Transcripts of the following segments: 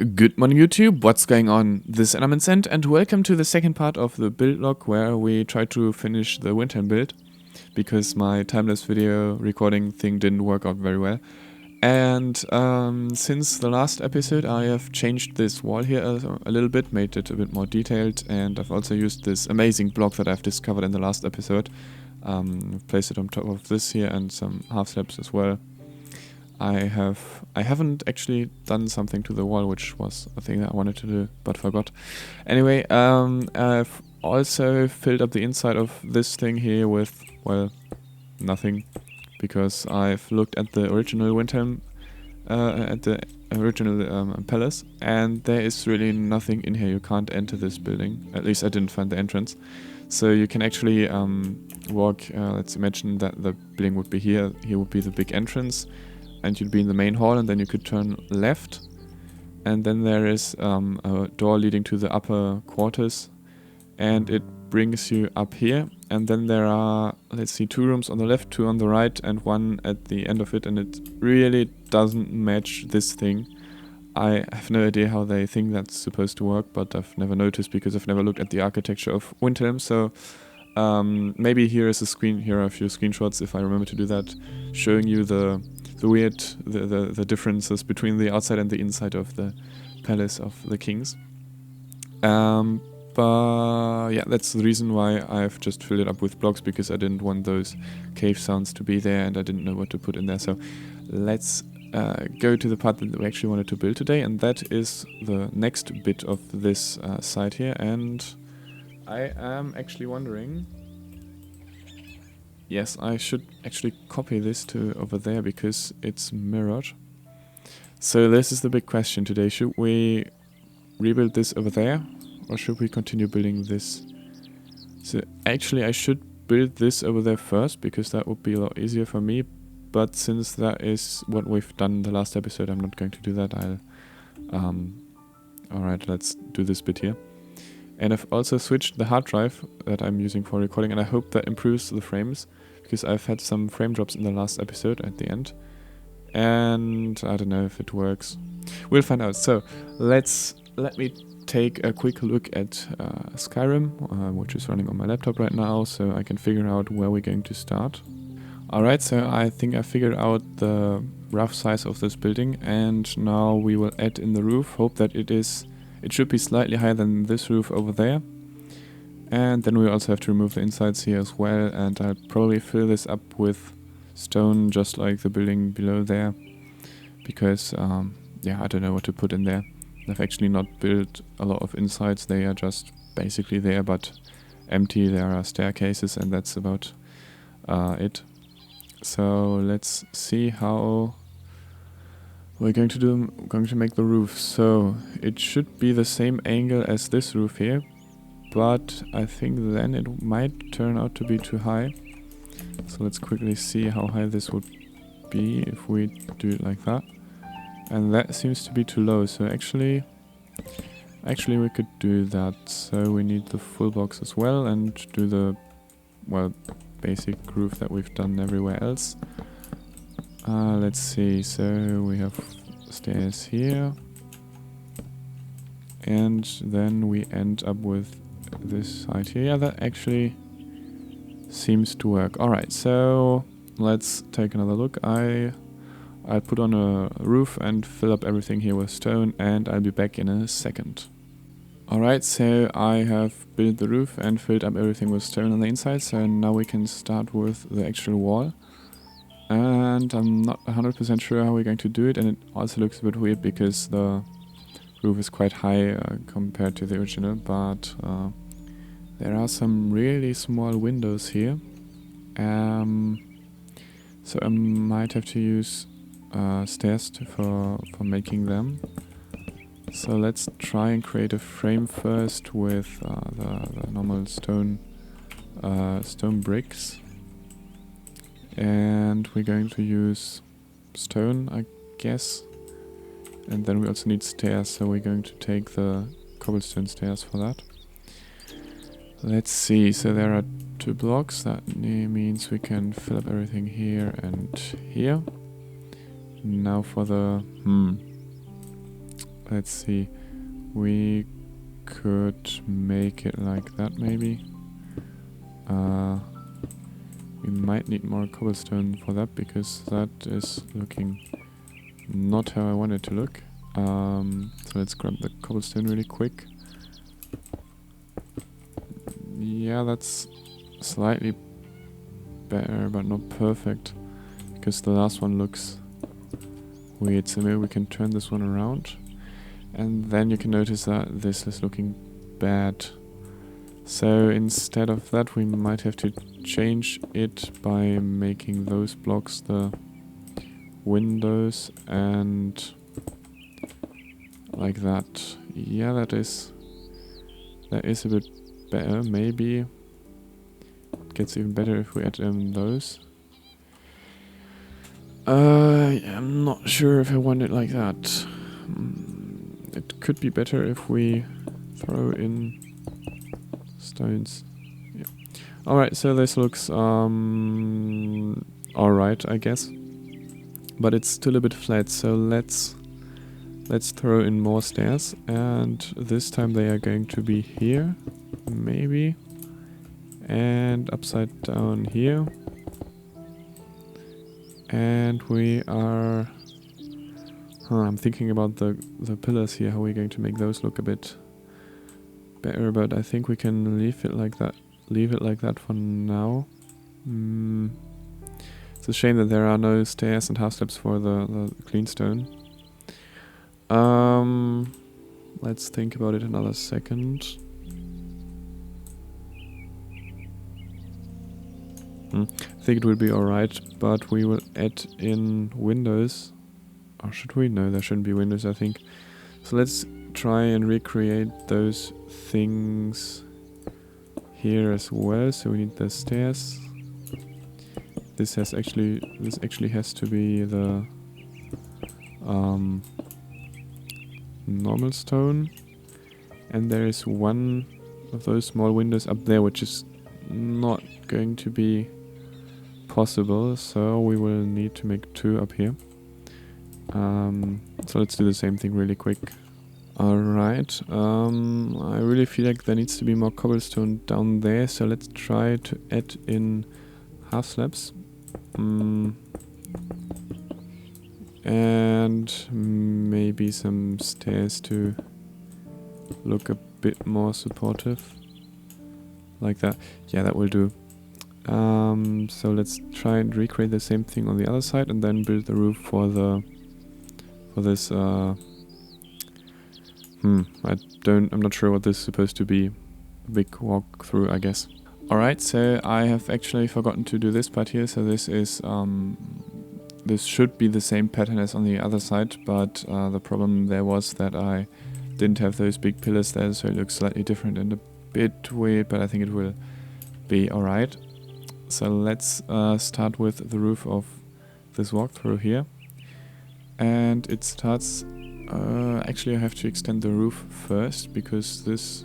Good morning YouTube, what's going on? This is Ambiment and welcome to the second part of the build log where we try to finish the Windhelm build because my timeless video recording thing didn't work out very well. And since the last episode I have changed this wall here a little bit, made it a bit more detailed, and I've also used this amazing block that I've discovered in the last episode. Placed it on top of this here and some half slabs as well. I haven't actually done something to the wall, which was a thing that I wanted to do, but forgot. Anyway, I've also filled up the inside of this thing here with, well, nothing, because I've looked at the original Windhelm, at the original palace, and there is really nothing in here. You can't enter this building. At least I didn't find the entrance. So you can actually walk. Let's imagine that the building would be here. Here would be the big entrance. And you'd be in the main hall, and then you could turn left, and then there is a door leading to the upper quarters, and it brings you up here, and then there are, let's see, 2 rooms on the left, 2 on the right, and 1 at the end of it, and it really doesn't match this thing. I have no idea how they think that's supposed to work, but I've never noticed because I've never looked at the architecture of Windhelm, so maybe here is a screen, here are a few screenshots if I remember to do that, showing you the differences between the outside and the inside of the palace of the kings. But yeah, that's the reason why I've just filled it up with blocks, because I didn't want those cave sounds to be there and I didn't know what to put in there. So let's go to the part that we actually wanted to build today, and that is the next bit of this side here. And I am actually wondering, yes, I should actually copy this to over there because it's mirrored. So this is the big question today. Should we rebuild this over there, or should we continue building this? So actually I should build this over there first, because that would be a lot easier for me. But since that is what we've done in the last episode, I'm not going to do that. Alright, let's do this bit here. And I've also switched the hard drive that I'm using for recording, and I hope that improves the frames, because I've had some frame drops in the last episode at the end, and I don't know if it works. We'll find out. So let me take a quick look at Skyrim, which is running on my laptop right now, so I can figure out where we're going to start. Alright, so I think I figured out the rough size of this building, and now we will add in the roof. Hope that it should be slightly higher than this roof over there. And then we also have to remove the insides here as well, and I'll probably fill this up with stone, just like the building below there, because yeah, I don't know what to put in there. I've actually not built a lot of insides. They are just basically there but empty. There are staircases, and that's about it. So let's see how we're going to make the roof. So it should be the same angle as this roof here, but I think then it might turn out to be too high. So let's quickly see how high this would be if we do it like that. And that seems to be too low, so actually we could do that. So we need the full box as well, and do the, well, basic roof that we've done everywhere else. Let's see, so we have stairs here, and then we end up with this side here. Yeah, that actually seems to work. Alright, so let's take another look. I'll put on a roof and fill up everything here with stone, and I'll be back in a second. Alright, so I have built the roof and filled up everything with stone on the inside, so now we can start with the actual wall. And I'm not 100% sure how we're going to do it, and it also looks a bit weird because the roof is quite high compared to the original, but there are some really small windows here. So I might have to use stairs for making them. So let's try and create a frame first with the normal stone bricks, and we're going to use stone, I guess, and then we also need stairs, so we're going to take the cobblestone stairs for that. Let's see, so there are 2 blocks, that means we can fill up everything here and here. Now for the let's see. We could make it like that maybe. We might need more cobblestone for that because that is looking not how I want it to look. So let's grab the cobblestone really quick. Yeah, that's slightly better, but not perfect, because the last one looks weird. So maybe we can turn this one around, and then you can notice that this is looking bad. So instead of that, we might have to change it by making those blocks the windows, and like that. Yeah, that is a bit better. Maybe it gets even better if we add those. I'm not sure if I want it like that. It could be better if we throw in stones. Yeah. Alright, so this looks alright, I guess. But it's still a bit flat, so let's throw in more stairs, and this time they are going to be here, maybe, and upside down here. And we are... I'm thinking about the pillars here, how we're going to make those look a bit better, but I think we can leave it like that. Leave it like that for now. It's a shame that there are no stairs and half steps for the clean stone. Let's think about it another second. I think it will be alright, but we will add in windows. Or should we? No, there shouldn't be windows, I think. So let's try and recreate those things here as well. So we need the stairs. This actually has to be the normal stone, and there is one of those small windows up there which is not going to be possible, so we will need to make two up here. So let's do the same thing really quick. Alright, I really feel like there needs to be more cobblestone down there, so let's try to add in half slabs. And maybe some stairs to look a bit more supportive. Like that. Yeah, that will do. So let's try and recreate the same thing on the other side, and then build the roof for this I'm not sure what this is supposed to be. A big walkthrough, I guess. Alright, so I have actually forgotten to do this part here, so this is this should be the same pattern as on the other side, but the problem there was that I didn't have those big pillars there, so it looks slightly different and a bit weird, but I think it will be alright. So let's start with the roof of this walkthrough here. And it starts... actually I have to extend the roof first, because this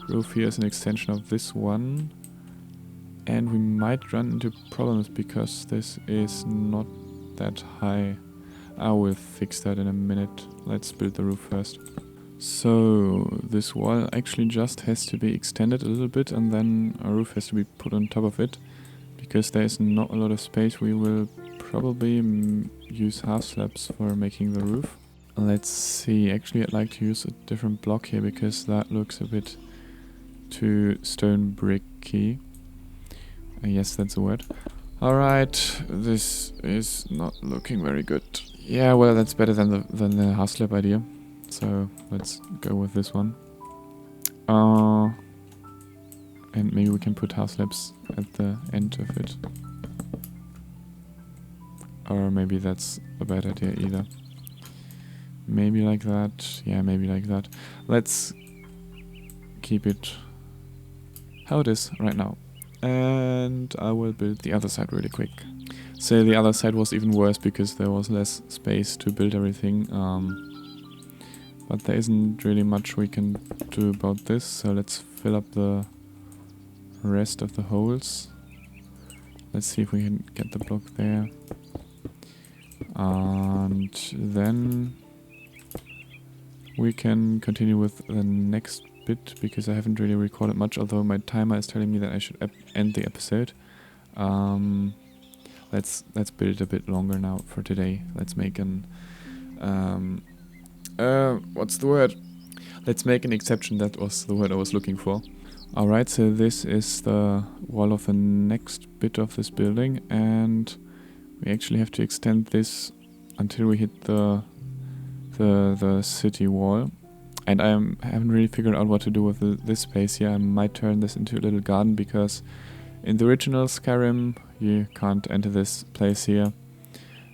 roof here is an extension of this one. And we might run into problems because this is not that high. I will fix that in a minute. Let's build the roof first. So this wall actually just has to be extended a little bit, and then a roof has to be put on top of it. Because there is not a lot of space, we will probably use half slabs for making the roof. Let's see, actually I'd like to use a different block here, because that looks a bit too stone bricky. Yes, that's a word. Alright, this is not looking very good. Yeah, well, that's better than the half slab idea. So let's go with this one. And maybe we can put half slabs at the end of it. Or maybe that's a bad idea either. Maybe like that. Yeah, maybe like that. Let's keep it how it is right now. And I will build the other side really quick. So the other side was even worse because there was less space to build everything. But there isn't really much we can do about this. So let's fill up the rest of the holes. Let's see if we can get the block there. And then we can continue with the next bit, because I haven't really recorded much, although my timer is telling me that I should end the episode. Let's build a bit longer now for today. Let's make an what's the word? Let's make an exception. That was the word I was looking for. Alright, so this is the wall of the next bit of this building, and we actually have to extend this until we hit the city wall. And I haven't really figured out what to do with this space here. I might turn this into a little garden, because in the original Skyrim you can't enter this place here.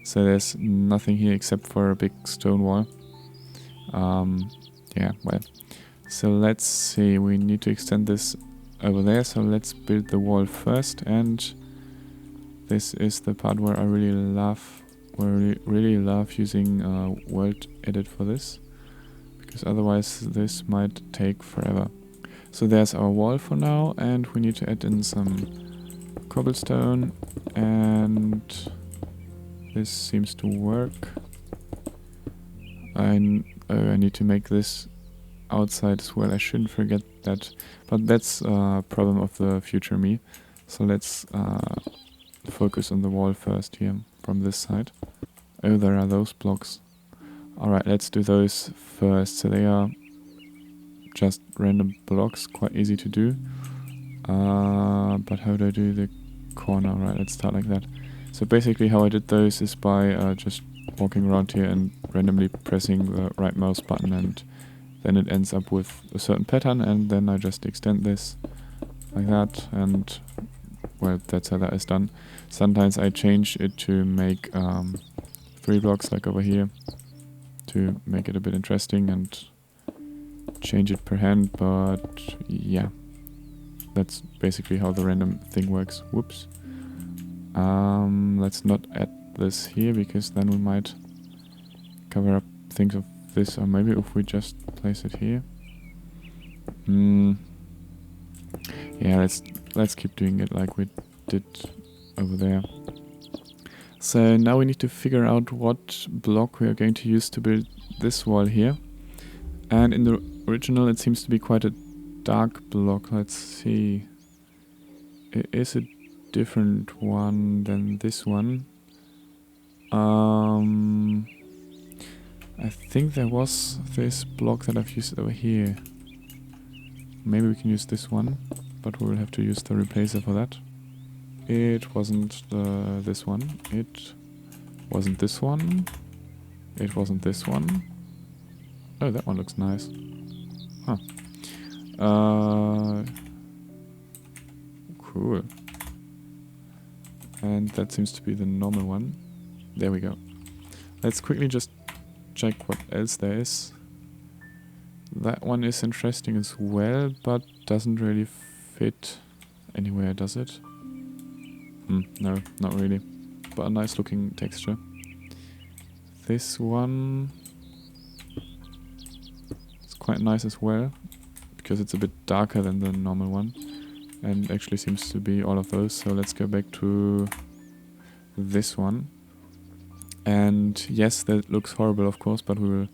So there's nothing here except for a big stone wall. Yeah, well. So let's see, we need to extend this over there, so let's build the wall first, and this is the part where I really love using World Edit for this, because otherwise this might take forever. So there's our wall for now, and we need to add in some cobblestone, and this seems to work. I need to make this outside as well. I shouldn't forget that, but that's a problem of the future me. So let's focus on the wall first here from this side. Oh, there are those blocks. Alright, let's do those first. So they are just random blocks, quite easy to do. But how do I do the corner? Right, let's start like that. So basically how I did those is by just walking around here and randomly pressing the right mouse button, and then it ends up with a certain pattern, and then I just extend this like that, and well, that's how that is done. Sometimes I change it to make 3 blocks like over here to make it a bit interesting and change it per hand, but yeah, that's basically how the random thing works. Whoops. Let's not add this here, because then we might cover up things of this, or maybe if we just place it here. Yeah, let's keep doing it like we did over there. So now we need to figure out what block we are going to use to build this wall here. And in the original it seems to be quite a dark block. Let's see. It is a different one than this one. I think there was this block that I've used over here. Maybe we can use this one, but we will have to use the replacer for that. It wasn't this one. It wasn't this one. It wasn't this one. Oh, that one looks nice. Huh. Cool. And that seems to be the normal one. There we go. Let's quickly just check what else there is. That one is interesting as well, but doesn't really fit anywhere, does it? No, not really. But a nice looking texture. This one is quite nice as well, because it's a bit darker than the normal one, and actually seems to be all of those. So let's go back to this one. And yes, that looks horrible, of course, but we will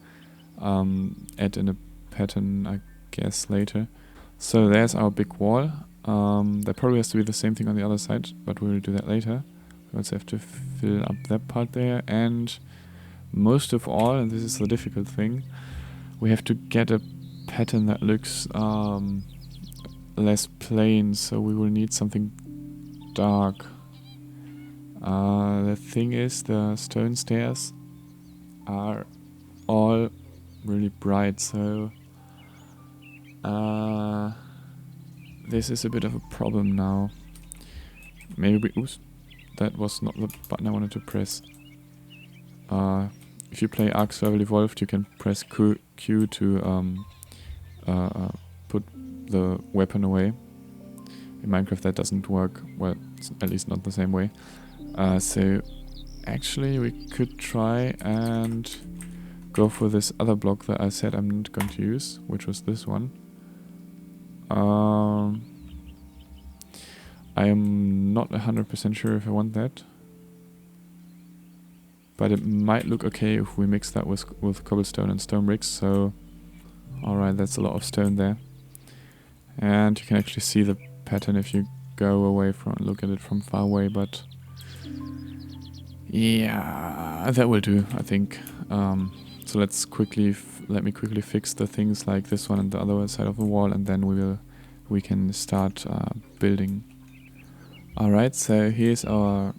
add in a pattern, I guess, later. So there's our big wall. There probably has to be the same thing on the other side, but we will do that later. We also have to fill up that part there, and most of all, and this is the difficult thing, we have to get a pattern that looks less plain, so we will need something dark. The thing is, the stone stairs are all really bright, so this is a bit of a problem now. Maybe oops, that was not the button I wanted to press. If you play Ark Survival Evolved, you can press Q to put the weapon away. In Minecraft that doesn't work, well, it's at least not the same way. So actually we could try and go for this other block that I said I'm not going to use, which was this one. I am not 100% sure if I want that, but it might look okay if we mix that with cobblestone and stone bricks. So Alright, that's a lot of stone there. And you can actually see the pattern if you go away from, look at it from far away, but yeah, that will do, I think. So let's quickly, let me quickly fix the things like this one and the other side of the wall, and then we can start building. Alright, so here's our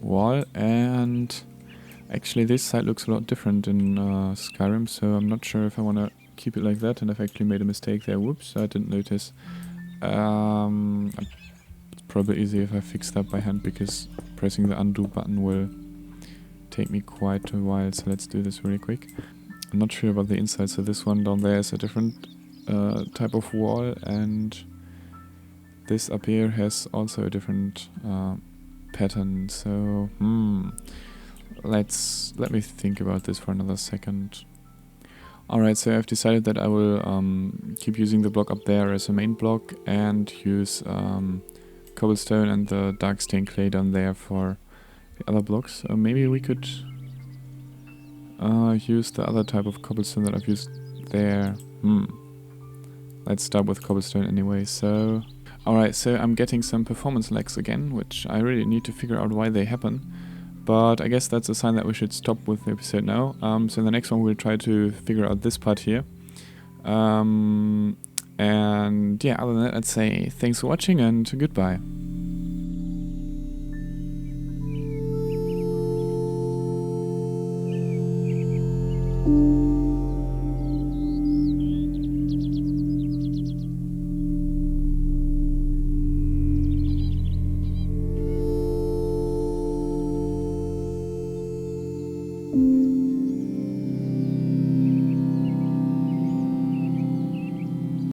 wall, and actually this side looks a lot different in Skyrim, so I'm not sure if I want to keep it like that, and I've actually made a mistake there. Whoops, I didn't notice. It's probably easier if I fix that by hand, because pressing the undo button will take me quite a while, so let's do this really quick. I'm not sure about the inside, so this one down there is a different type of wall, and this up here has also a different pattern, so let me think about this for another second. Alright, so I've decided that I will keep using the block up there as a main block and use cobblestone and the dark stained clay down there for the other blocks. Maybe we could use the other type of cobblestone that I've used there. Let's start with cobblestone anyway. So, alright, so I'm getting some performance lags again, which I really need to figure out why they happen. But I guess that's a sign that we should stop with the episode now. So in the next one we'll try to figure out this part here. And yeah, other than that, I'd say thanks for watching and goodbye.